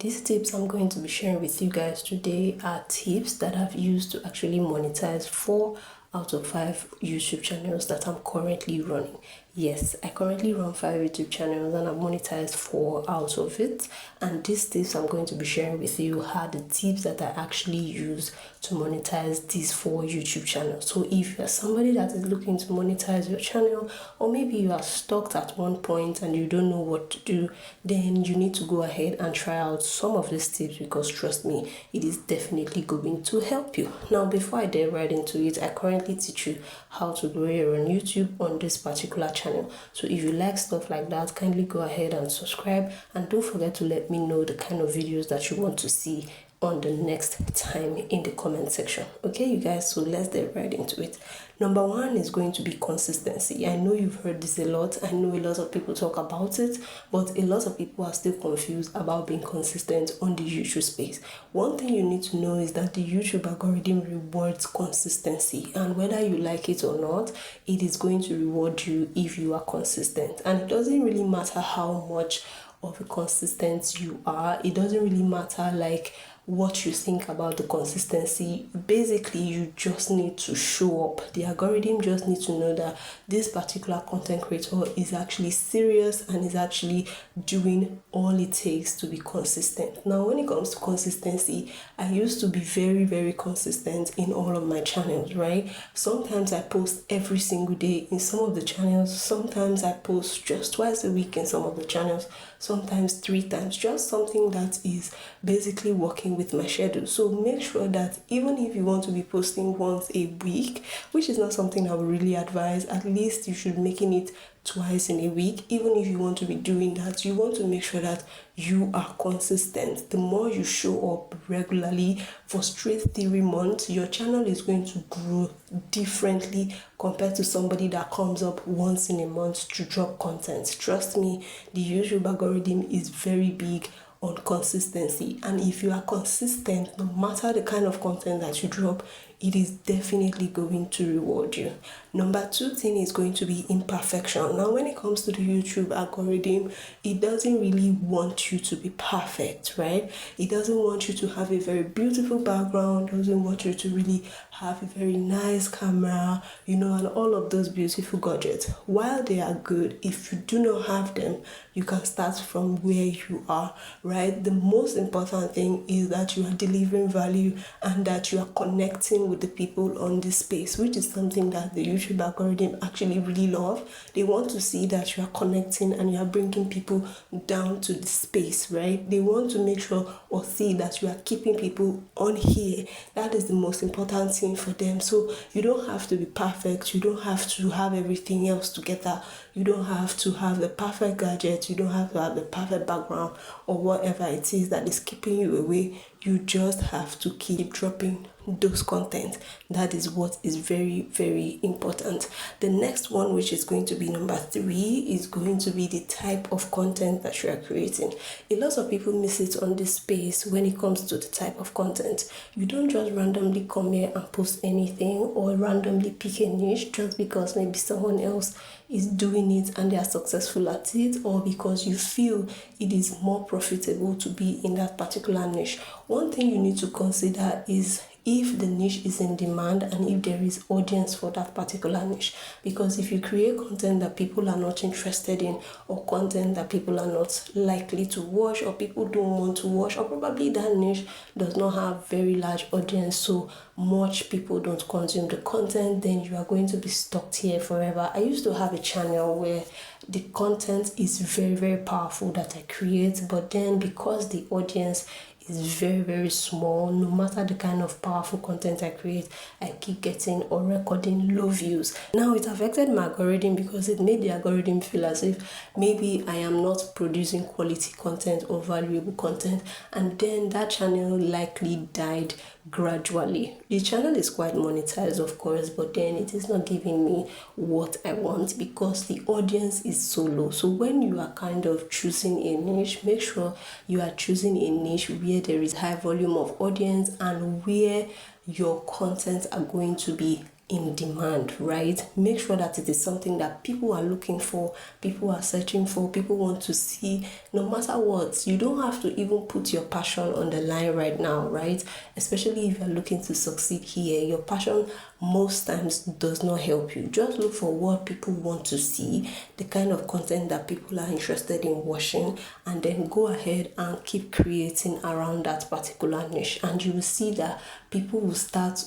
These tips I'm going to be sharing with you guys today are tips that I've used to actually monetize 4 out of 5 YouTube channels that I'm currently running. Yes, I currently run 5 YouTube channels and I've monetized 4 out of it. And these tips I'm going to be sharing with you are the tips that I actually use to monetize these 4 YouTube channels. So if you're somebody that is looking to monetize your channel, or maybe you are stuck at one point and you don't know what to do, then you need to go ahead and try out some of these tips, because trust me, it is definitely going to help you. Now, before I dive right into it, I currently teach you how to grow your own YouTube on this particular channel. So if you like stuff like that, kindly go ahead and subscribe, and don't forget to let me know the kind of videos that you want to see on the next time in the comment section. Okay, you guys, so let's dive right into it. Number 1 is going to be consistency. I know you've heard this a lot. I know a lot of people talk about it, but a lot of people are still confused about being consistent on the YouTube space. One thing you need to know is that the YouTube algorithm rewards consistency, and whether you like it or not, it is going to reward you if you are consistent. And it doesn't really matter how much of a consistent you are. It doesn't really matter like what you think about the consistency. Basically, you just need to show up. The algorithm just needs to know that this particular content creator is actually serious and is actually doing all it takes to be consistent. Now, when it comes to consistency, I used to be very, very consistent in all of my channels, right? Sometimes I post every single day in some of the channels. Sometimes I post just twice a week in some of the channels. Sometimes 3 times, just something that is basically working with my schedule. So make sure that even if you want to be posting once a week, which is not something I would really advise, at least you should making it twice in a week. Even if you want to be doing that, you want to make sure that you are consistent. The more you show up regularly for straight 3 months, your channel is going to grow differently compared to somebody that comes up once in a month to drop content. Trust me, the YouTube algorithm is very big on consistency, and if you are consistent, no matter the kind of content that you drop, it is definitely going to reward you. Number 2 thing is going to be imperfection. Now, when it comes to the YouTube algorithm, it doesn't really want you to be perfect, right? It doesn't want you to have a very beautiful background, doesn't want you to really have a very nice camera, and all of those beautiful gadgets. While they are good, if you do not have them, you can start from where you are, right? The most important thing is that you are delivering value and that you are connecting with the people on this space, which is something that the YouTube algorithm actually really love. They want to see that you are connecting and you are bringing people down to the space, right? They want to make sure or see that you are keeping people on here. That is the most important thing for them. So you don't have to be perfect. You don't have to have everything else together. You don't have to have the perfect gadget. You don't have to have the perfect background or whatever it is that is keeping you away. You just have to keep dropping those content. That is what is very, very important. The next one, which is going to be number 3, is going to be the type of content that you are creating. A lot of people miss it on this space when it comes to the type of content. You don't just randomly come here and post anything or randomly pick a niche just because maybe someone else is doing it and they are successful at it, or because you feel it is more profitable to be in that particular niche. One thing you need to consider is if the niche is in demand and if there is audience for that particular niche. Because if you create content that people are not interested in, or content that people are not likely to watch, or people don't want to watch, or probably that niche does not have very large audience, so much people don't consume the content, then you are going to be stuck here forever. I used to have a channel where the content is very, very powerful that I create, but then because the audience is very, very small, no matter the kind of powerful content I create, I keep getting or recording low views. Now, it affected my algorithm because it made the algorithm feel as if maybe I am not producing quality content or valuable content, and then that channel likely died gradually. The channel is quite monetized, of course, but then it is not giving me what I want because the audience is so low. So when you are kind of choosing a niche, make sure you are choosing a niche where there is high volume of audience and where your contents are going to be in demand, right? Make sure that it is something that people are looking for, people are searching for, people want to see. No matter what, you don't have to even put your passion on the line right now, right? Especially if you're looking to succeed here, your passion most times does not help you. Just look for what people want to see, the kind of content that people are interested in watching, and then go ahead and keep creating around that particular niche, and you will see that people will start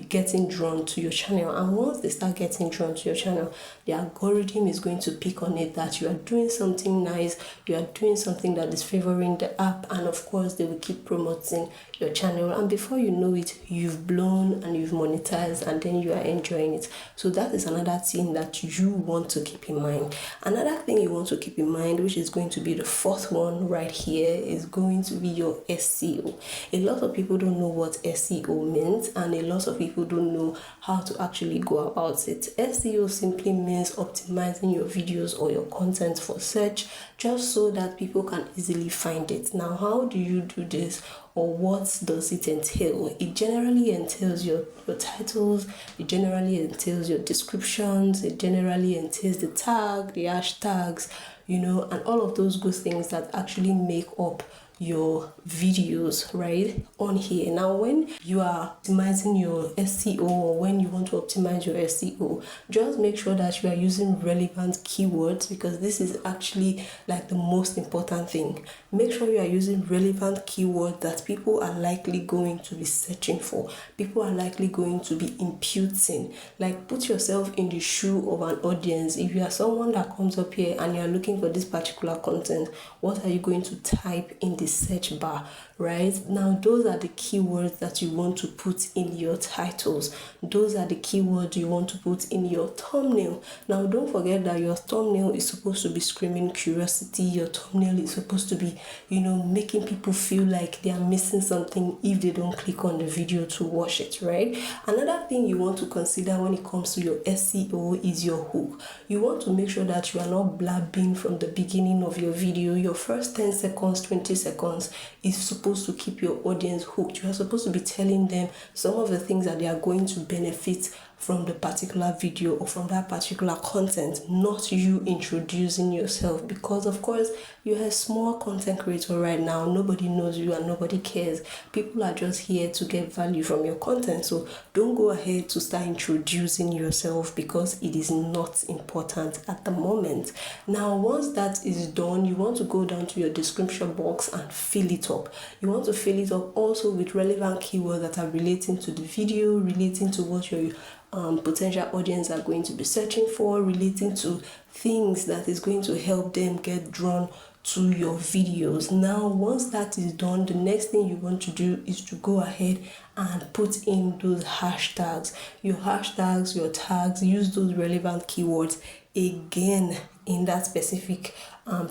getting drawn to your channel. And once they start getting drawn to your channel, the algorithm is going to pick on it that you are doing something nice, you are doing something that is favoring the app, and of course they will keep promoting your channel, and before you know it, you've blown and you've monetized, and then you are enjoying it. So that is another thing that you want to keep in mind. Another thing you want to keep in mind, which is going to be the fourth one right here, is going to be your SEO. A lot of people don't know what SEO means, and a lot of people don't know how to actually go about it. SEO simply means optimizing your videos or your content for search, just so that people can easily find it. Now, how do you do this, or what does it entail? It generally entails your titles, it generally entails your descriptions, it generally entails the tag, the hashtags, and all of those good things that actually make up your videos right on here. Now, when you are optimizing your SEO, or when you want to optimize your SEO, just make sure that you are using relevant keywords, because this is actually like the most important thing. Make sure you are using relevant keywords that people are likely going to be searching for, people are likely going to be imputing. Like, put yourself in the shoe of an audience. If you are someone that comes up here and you are looking for this particular content, what are you going to type in the search bar? Right now, those are the keywords that you want to put in your titles. Those are the keywords you want to put in your thumbnail. Now, don't forget that your thumbnail is supposed to be screaming curiosity. Your thumbnail is supposed to be, making people feel like they are missing something if they don't click on the video to watch it, right? Another thing you want to consider when it comes to your SEO is your hook. You want to make sure that you are not blabbing from the beginning of your video. Your first 10 seconds, 20 seconds is supposed to keep your audience hooked. You are supposed to be telling them some of the things that they are going to benefit from the particular video or from that particular content, not you introducing yourself, because of course you're a small content creator right now. Nobody knows you and nobody cares. People are just here to get value from your content. So don't go ahead to start introducing yourself, because it is not important at the moment. Now, once that is done, you want to go down to your description box and fill it up. You want to fill it up also with relevant keywords that are relating to the video, relating to what your potential audience are going to be searching for, relating to things that is going to help them get drawn to your videos. Now, once that is done, the next thing you want to do is to go ahead and put in those hashtags. Your hashtags, your tags, use those relevant keywords again in that specific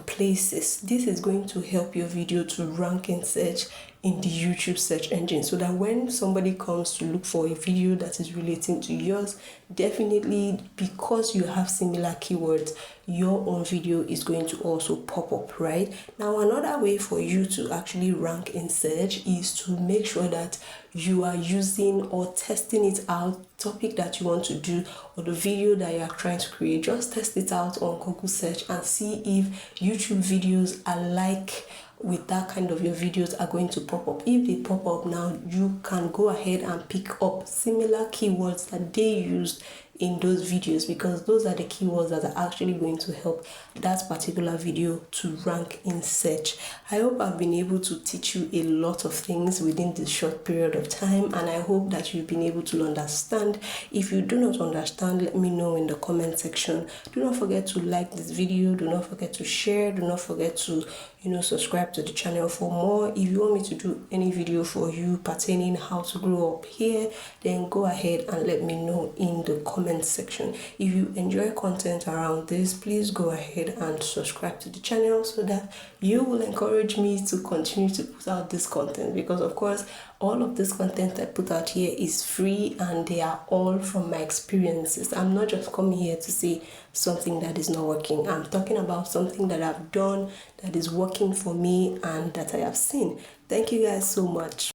places. This is going to help your video to rank in search in the YouTube search engine, so that when somebody comes to look for a video that is relating to yours, definitely, because you have similar keywords, your own video is going to also pop up, right? Now, another way for you to actually rank in search is to make sure that you are using or testing it out, topic that you want to do or the video that you are trying to create. Just test it out on Google search and see if YouTube videos alike with that kind of your videos are going to pop up. If they pop up, now you can go ahead and pick up similar keywords that they used in those videos, because those are the keywords that are actually going to help that particular video to rank in search. I hope I've been able to teach you a lot of things within this short period of time, and I hope that you've been able to understand. If you do not understand, let me know in the comment section. Do not forget to like this video, do not forget to share, do not forget to subscribe to the channel for more. If you want me to do any video for you pertaining how to grow up here, then go ahead and let me know in the comment section. If you enjoy content around this, please go ahead and subscribe to the channel so that you will encourage me to continue to put out this content, because of course all of this content I put out here is free and they are all from my experiences. I'm not just coming here to say something that is not working. I'm talking about something that I've done that is working for me and that I have seen. Thank you guys so much.